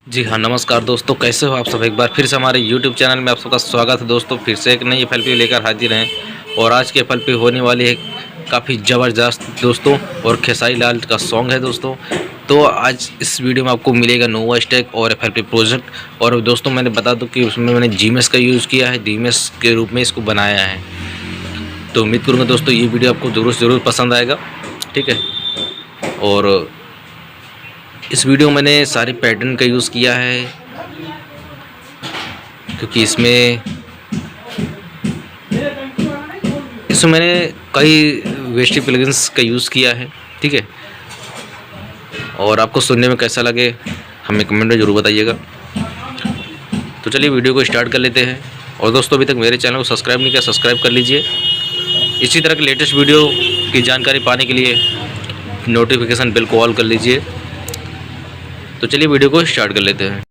जी हाँ, नमस्कार दोस्तों, कैसे हो आप सब। एक बार फिर से हमारे YouTube चैनल में आप सबका स्वागत है दोस्तों। फिर से एक नई एफएलपी लेकर हाजिर हैं और आज की एफएलपी होने वाली है काफ़ी ज़बरदस्त दोस्तों और खेसारी लाल का सॉन्ग है दोस्तों। तो आज इस वीडियो में आपको मिलेगा नोवा स्टैक और एफएलपी प्रोजेक्ट। और दोस्तों मैंने बता दूं कि उसमें मैंने जीएमएस का यूज़ किया है, जीएमएस के रूप में इसको बनाया है। तो उम्मीद करूँगा दोस्तों ये वीडियो आपको ज़रूर पसंद आएगा, ठीक है। और इस वीडियो में मैंने सारे पैटर्न का यूज़ किया है क्योंकि इसमें मैंने कई वेस्टी प्लगइन्स का यूज़ किया है, ठीक है। और आपको सुनने में कैसा लगे हमें कमेंट में ज़रूर बताइएगा। तो चलिए वीडियो को स्टार्ट कर लेते हैं। और दोस्तों अभी तक मेरे चैनल को सब्सक्राइब नहीं किया, सब्सक्राइब कर लीजिए। इसी तरह के लेटेस्ट वीडियो की जानकारी पाने के लिए नोटिफिकेशन बेल को ऑल कर लीजिए। तो चलिए वीडियो को स्टार्ट कर लेते हैं।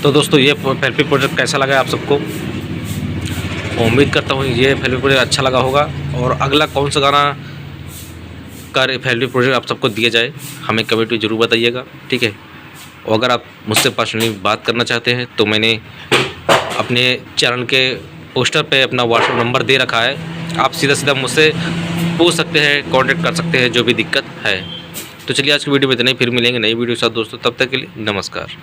तो दोस्तों ये एफएलपी प्रोजेक्ट कैसा लगा आप सबको। उम्मीद करता हूँ ये एफएलपी प्रोजेक्ट अच्छा लगा होगा। और अगला कौन सा गाना का एफएलपी प्रोजेक्ट आप सबको दिया जाए हमें कमेंट में ज़रूर बताइएगा, ठीक है। और अगर आप मुझसे पर्सनली बात करना चाहते हैं तो मैंने अपने चैनल के पोस्टर पे अपना व्हाट्सएप नंबर दे रखा है। आप सीधा मुझसे पूछ सकते हैं, कांटेक्ट कर सकते हैं जो भी दिक्कत है। तो चलिए आज की वीडियो में इतना ही, फिर मिलेंगे नई वीडियो के साथ दोस्तों। तब तक के लिए नमस्कार।